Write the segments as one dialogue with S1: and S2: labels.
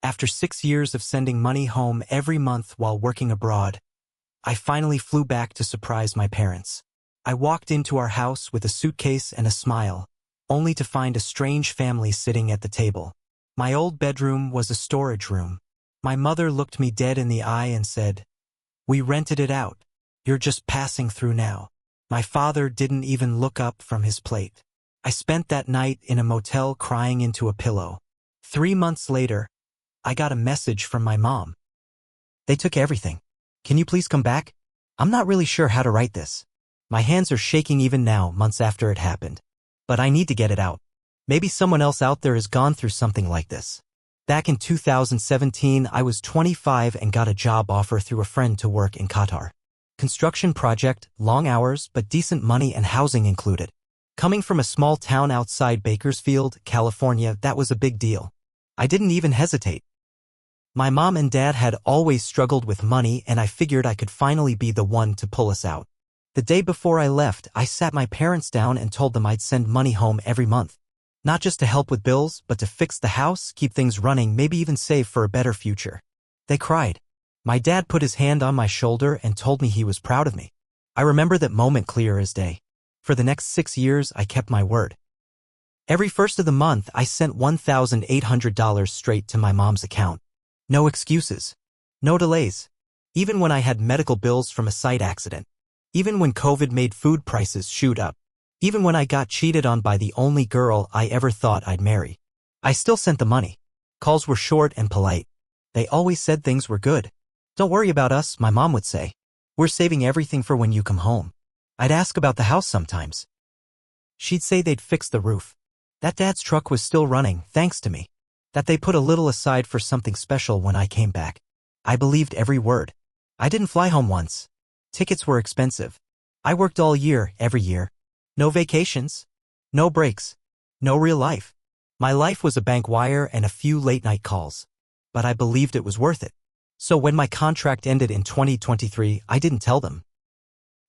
S1: After 6 years of sending money home every month while working abroad, I finally flew back to surprise my parents. I walked into our house with a suitcase and a smile, only to find a strange family sitting at the table. My old bedroom was a storage room. My mother looked me dead in the eye and said, "We rented it out. You're just passing through now." My father didn't even look up from his plate. I spent that night in a motel crying into a pillow. 3 months later, I got a message from my mom. "They took everything. Can you please come back? I'm not really sure how to write this. My hands are shaking even now, months after it happened. But I need to get it out. Maybe someone else out there has gone through something like this." Back in 2017, I was 25 and got a job offer through a friend to work in Qatar. Construction project, long hours, but decent money and housing included. Coming from a small town outside Bakersfield, California, that was a big deal. I didn't even hesitate. My mom and dad had always struggled with money, and I figured I could finally be the one to pull us out. The day before I left, I sat my parents down and told them I'd send money home every month. Not just to help with bills, but to fix the house, keep things running, maybe even save for a better future. They cried. My dad put his hand on my shoulder and told me he was proud of me. I remember that moment clear as day. For the next 6 years, I kept my word. Every first of the month, I sent $1,800 straight to my mom's account. No excuses. No delays. Even when I had medical bills from a site accident. Even when COVID made food prices shoot up. Even when I got cheated on by the only girl I ever thought I'd marry. I still sent the money. Calls were short and polite. They always said things were good. "Don't worry about us," my mom would say. "We're saving everything for when you come home." I'd ask about the house sometimes. She'd say they'd fixed the roof. That dad's truck was still running, thanks to me. That they put a little aside for something special when I came back. I believed every word. I didn't fly home once. Tickets were expensive. I worked all year, every year. No vacations. No breaks. No real life. My life was a bank wire and a few late-night calls. But I believed it was worth it. So when my contract ended in 2023, I didn't tell them.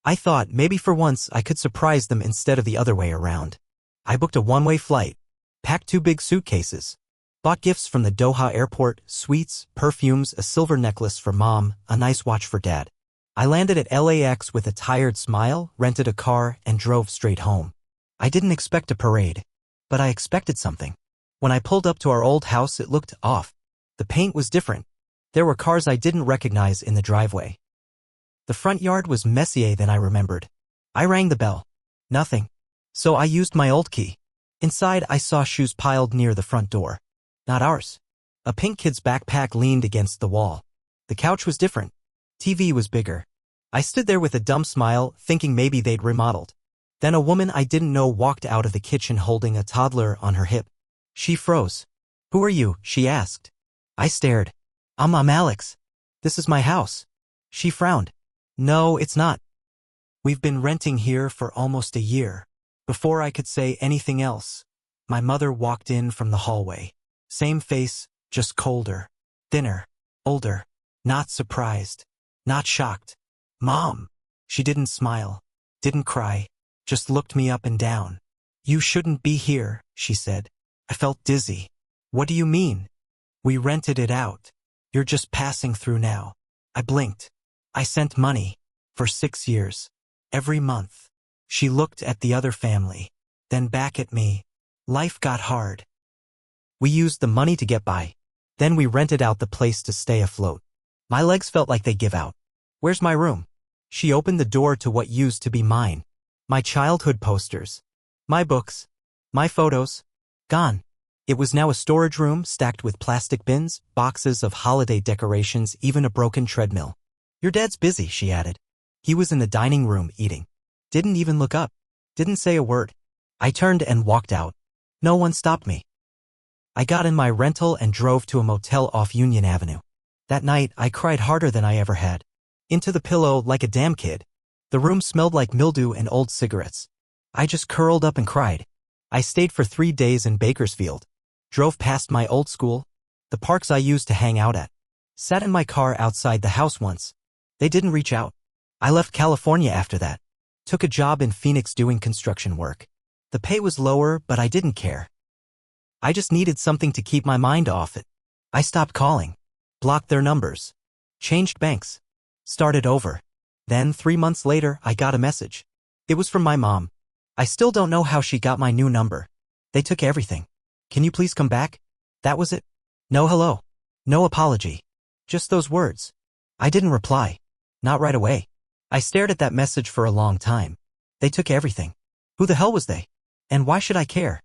S1: I thought maybe for once I could surprise them instead of the other way around. I booked a one-way flight, packed 2 big suitcases, bought gifts from the Doha airport, sweets, perfumes, a silver necklace for mom, a nice watch for dad. I landed at LAX with a tired smile, rented a car, and drove straight home. I didn't expect a parade, but I expected something. When I pulled up to our old house, it looked off. The paint was different. There were cars I didn't recognize in the driveway. The front yard was messier than I remembered. I rang the bell. Nothing. So I used my old key. Inside, I saw shoes piled near the front door. Not ours. A pink kid's backpack leaned against the wall. The couch was different. TV was bigger. I stood there with a dumb smile, thinking maybe they'd remodeled. Then a woman I didn't know walked out of the kitchen holding a toddler on her hip. She froze. "Who are you?" she asked. I stared. I'm Alex. This is my house." She frowned. "No, it's not. We've been renting here for almost a year." Before I could say anything else, my mother walked in from the hallway. Same face, just colder, thinner, older. Not surprised. Not shocked. "Mom." She didn't smile, didn't cry, just looked me up and down. "You shouldn't be here," she said. I felt dizzy. "What do you mean?" "We rented it out. You're just passing through now." I blinked. "I sent money. For 6 years. Every month." She looked at the other family, then back at me. Life got hard. We used the money to get by. Then we rented out the place to stay afloat. My legs felt like they give out. "Where's my room?" She opened the door to what used to be mine. My childhood posters. My books. My photos. Gone. It was now a storage room stacked with plastic bins, boxes of holiday decorations, even a broken treadmill. "Your dad's busy," she added. He was in the dining room eating. Didn't even look up. Didn't say a word. I turned and walked out. No one stopped me. I got in my rental and drove to a motel off Union Avenue. That night, I cried harder than I ever had. Into the pillow like a damn kid. The room smelled like mildew and old cigarettes. I just curled up and cried. I stayed for 3 days in Bakersfield. Drove past my old school, the parks I used to hang out at. Sat in my car outside the house once. They didn't reach out. I left California after that. Took a job in Phoenix doing construction work. The pay was lower, but I didn't care. I just needed something to keep my mind off it. I stopped calling, blocked their numbers, changed banks, started over. Then 3 months later, I got a message. It was from my mom. I still don't know how she got my new number. They took everything. Can you please come back? That was it. No hello. No apology. Just those words. I didn't reply. Not right away. I stared at that message for a long time. They took everything. Who the hell was they? And why should I care?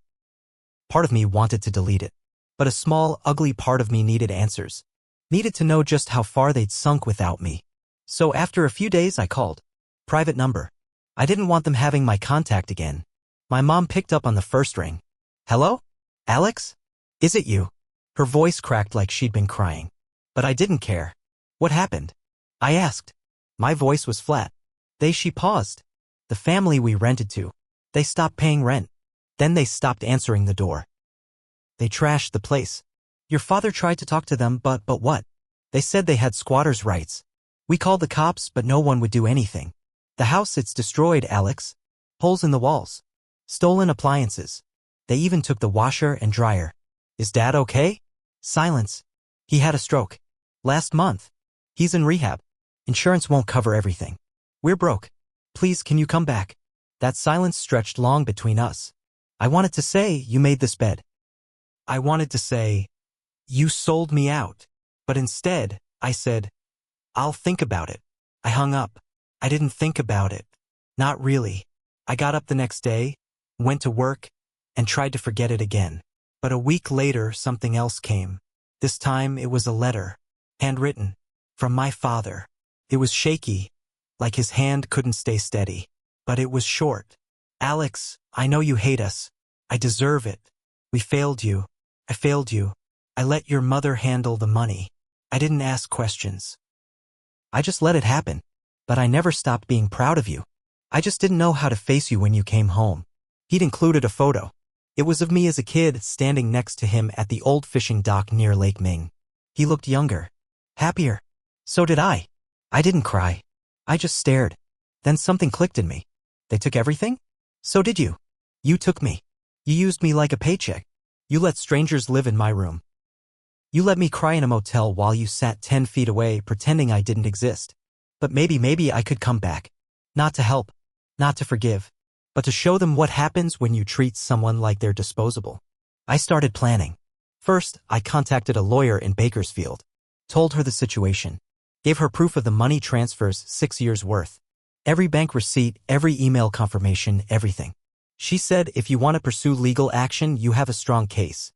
S1: Part of me wanted to delete it. But a small, ugly part of me needed answers. Needed to know just how far they'd sunk without me. So after a few days I called. Private number. I didn't want them having my contact again. My mom picked up on the first ring. Hello? Alex? Is it you? Her voice cracked like she'd been crying. But I didn't care. What happened? I asked. My voice was flat. She paused. The family we rented to. They stopped paying rent. Then they stopped answering the door. They trashed the place. Your father tried to talk to them, but what? They said they had squatters' rights. We called the cops, but no one would do anything. The house, it's destroyed, Alex. Holes in the walls. Stolen appliances. They even took the washer and dryer. Is Dad okay? Silence. He had a stroke. Last month. He's in rehab. Insurance won't cover everything. We're broke. Please, can you come back? That silence stretched long between us. I wanted to say, you made this bed. I wanted to say, you sold me out. But instead, I said, I'll think about it. I hung up. I didn't think about it. Not really. I got up the next day, went to work, and tried to forget it again. But a week later, something else came. This time, it was a letter. Handwritten. From my father. It was shaky, like his hand couldn't stay steady. But it was short. Alex, I know you hate us. I deserve it. We failed you. I failed you. I let your mother handle the money. I didn't ask questions. I just let it happen. But I never stopped being proud of you. I just didn't know how to face you when you came home. He'd included a photo. It was of me as a kid standing next to him at the old fishing dock near Lake Ming. He looked younger. Happier. So did I. I didn't cry. I just stared. Then something clicked in me. They took everything? So did you. You took me. You used me like a paycheck. You let strangers live in my room. You let me cry in a motel while you sat 10 feet away pretending I didn't exist. But maybe I could come back. Not to help. Not to forgive. But to show them what happens when you treat someone like they're disposable. I started planning. First, I contacted a lawyer in Bakersfield. Told her the situation. Gave her proof of the money transfers, 6 years' worth. Every bank receipt, every email confirmation, everything. She said if you want to pursue legal action, you have a strong case.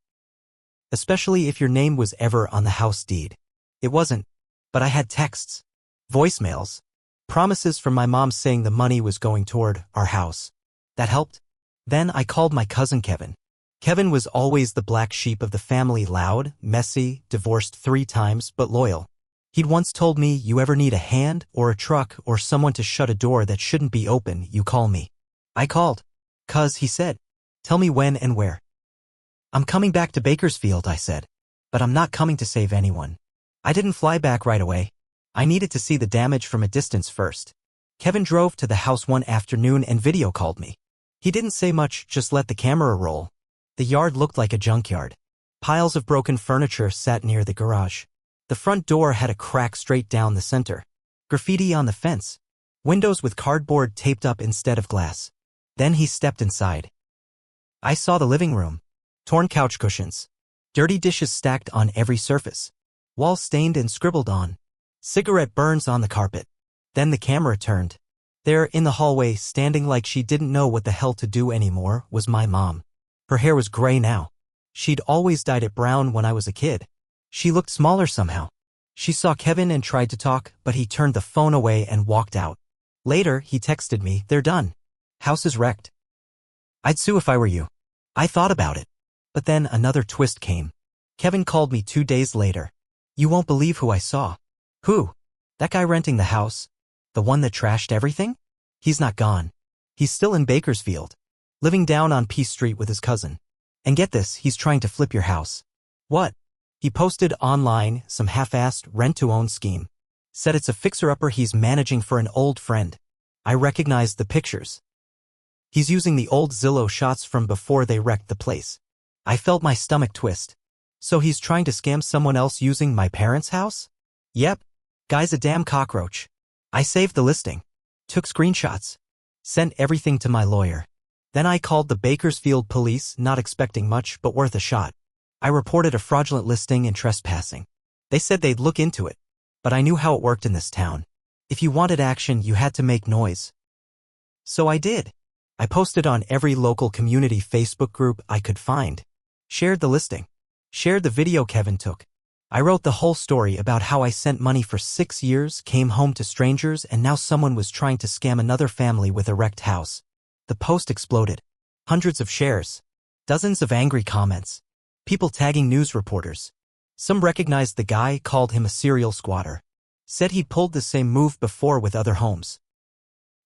S1: Especially if your name was ever on the house deed. It wasn't. But I had texts. Voicemails. Promises from my mom saying the money was going toward our house. That helped. Then I called my cousin Kevin. Kevin was always the black sheep of the family, loud, messy, divorced 3 times, but loyal. He'd once told me, you ever need a hand or a truck or someone to shut a door that shouldn't be open, you call me. I called. 'Cause he said, tell me when and where. I'm coming back to Bakersfield, I said. But I'm not coming to save anyone. I didn't fly back right away. I needed to see the damage from a distance first. Kevin drove to the house one afternoon and video called me. He didn't say much, just let the camera roll. The yard looked like a junkyard. Piles of broken furniture sat near the garage. The front door had a crack straight down the center. Graffiti on the fence. Windows with cardboard taped up instead of glass. Then he stepped inside. I saw the living room. Torn couch cushions. Dirty dishes stacked on every surface. Walls stained and scribbled on. Cigarette burns on the carpet. Then the camera turned. There, in the hallway, standing like she didn't know what the hell to do anymore, was my mom. Her hair was gray now. She'd always dyed it brown when I was a kid. She looked smaller somehow. She saw Kevin and tried to talk, but he turned the phone away and walked out. Later, he texted me, they're done. House is wrecked. I'd sue if I were you. I thought about it. But then another twist came. Kevin called me 2 days later. You won't believe who I saw. Who? That guy renting the house? The one that trashed everything? He's not gone. He's still in Bakersfield. Living down on P Street with his cousin. And get this, he's trying to flip your house. What? He posted online some half-assed rent-to-own scheme. Said it's a fixer-upper he's managing for an old friend. I recognized the pictures. He's using the old Zillow shots from before they wrecked the place. I felt my stomach twist. So he's trying to scam someone else using my parents' house? Yep. Guy's a damn cockroach. I saved the listing. Took screenshots. Sent everything to my lawyer. Then I called the Bakersfield police, not expecting much, but worth a shot. I reported a fraudulent listing and trespassing. They said they'd look into it. But I knew how it worked in this town. If you wanted action, you had to make noise. So I did. I posted on every local community Facebook group I could find. Shared the listing. Shared the video Kevin took. I wrote the whole story about how I sent money for 6 years, came home to strangers, and now someone was trying to scam another family with a wrecked house. The post exploded. Hundreds of shares. Dozens of angry comments. People tagging news reporters. Some recognized the guy, called him a serial squatter. Said he'd pulled the same move before with other homes.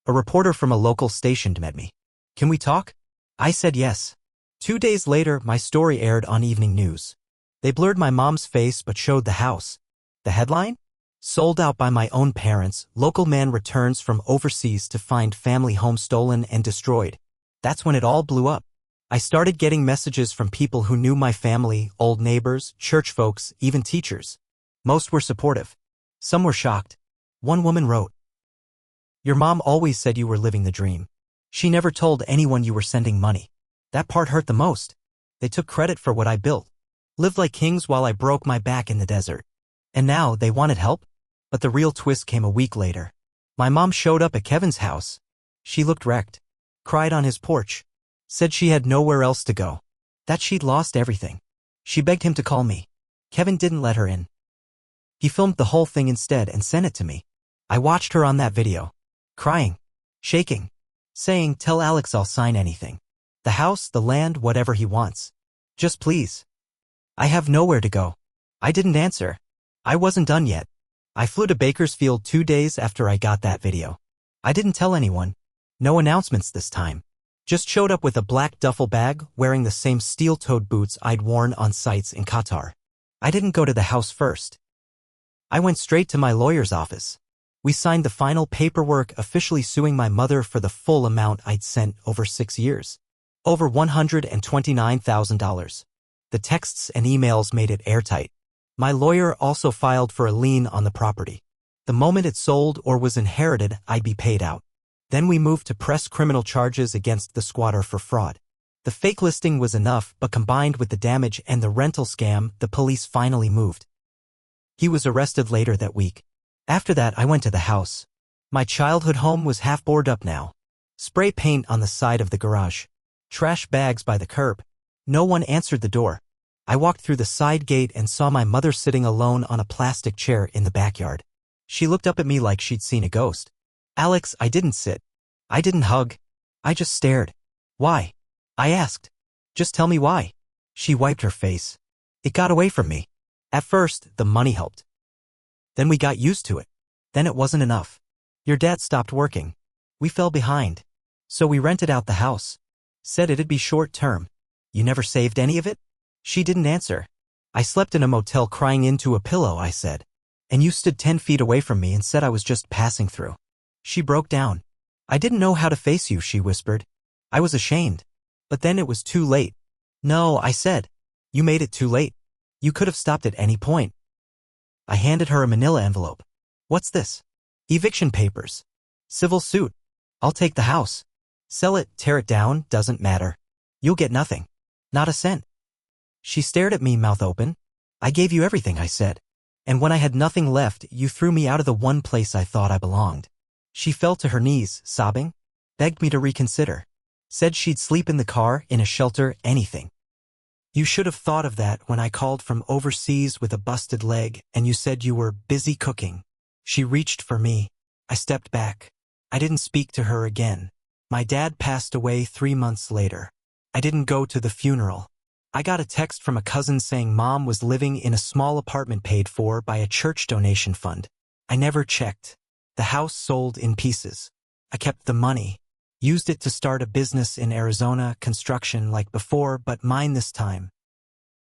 S1: A reporter from a local station met me. Can we talk? I said yes. 2 days later, my story aired on evening news. They blurred my mom's face but showed the house. The headline? Sold out by my own parents, local man returns from overseas to find family home stolen and destroyed. That's when it all blew up. I started getting messages from people who knew my family, old neighbors, church folks, even teachers. Most were supportive. Some were shocked. One woman wrote, "Your mom always said you were living the dream. She never told anyone you were sending money. That part hurt the most. They took credit for what I built. Lived like kings while I broke my back in the desert. And now they wanted help?" But the real twist came a week later. My mom showed up at Kevin's house. She looked wrecked. Cried on his porch. Said she had nowhere else to go. That she'd lost everything. She begged him to call me. Kevin didn't let her in. He filmed the whole thing instead and sent it to me. I watched her on that video. Crying. Shaking. Saying, "Tell Alex I'll sign anything. The house, the land, whatever he wants. Just please." I have nowhere to go. I didn't answer. I wasn't done yet. I flew to Bakersfield 2 days after I got that video. I didn't tell anyone. No announcements this time. Just showed up with a black duffel bag, wearing the same steel-toed boots I'd worn on sites in Qatar. I didn't go to the house first. I went straight to my lawyer's office. We signed the final paperwork officially suing my mother for the full amount I'd sent over 6 years. Over $129,000. The texts and emails made it airtight. My lawyer also filed for a lien on the property. The moment it sold or was inherited, I'd be paid out. Then we moved to press criminal charges against the squatter for fraud. The fake listing was enough, but combined with the damage and the rental scam, the police finally moved. He was arrested later that week. After that, I went to the house. My childhood home was half boarded up now. Spray paint on the side of the garage. Trash bags by the curb. No one answered the door. I walked through the side gate and saw my mother sitting alone on a plastic chair in the backyard. She looked up at me like she'd seen a ghost. "Alex, I didn't sit. I didn't hug. I just stared." "Why?" I asked. "Just tell me why." She wiped her face. "It got away from me. At first, the money helped. Then we got used to it. Then it wasn't enough. Your dad stopped working. We fell behind. So we rented out the house. Said it'd be short term. You never saved any of it?" She didn't answer. "I slept in a motel crying into a pillow," I said. "And you stood 10 feet away from me and said I was just passing through." She broke down. "I didn't know how to face you," she whispered. I was ashamed. But then it was too late. "No," I said. "You made it too late. You could have stopped at any point." I handed her a manila envelope. "What's this?" "Eviction papers. Civil suit. I'll take the house. Sell it, tear it down, doesn't matter. You'll get nothing. Not a cent." She stared at me, mouth open. "I gave you everything," I said. "And when I had nothing left, you threw me out of the one place I thought I belonged." She fell to her knees, sobbing. Begged me to reconsider. Said she'd sleep in the car, in a shelter, anything. "You should have thought of that when I called from overseas with a busted leg and you said you were busy cooking." She reached for me. I stepped back. I didn't speak to her again. My dad passed away 3 months later. I didn't go to the funeral. I got a text from a cousin saying Mom was living in a small apartment paid for by a church donation fund. I never checked. The house sold in pieces. I kept the money. Used it to start a business in Arizona, construction like before, but mine this time.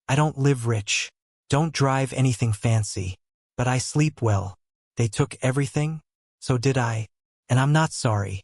S1: I don't live rich. Don't drive anything fancy. But I sleep well. They took everything. So did I. And I'm not sorry.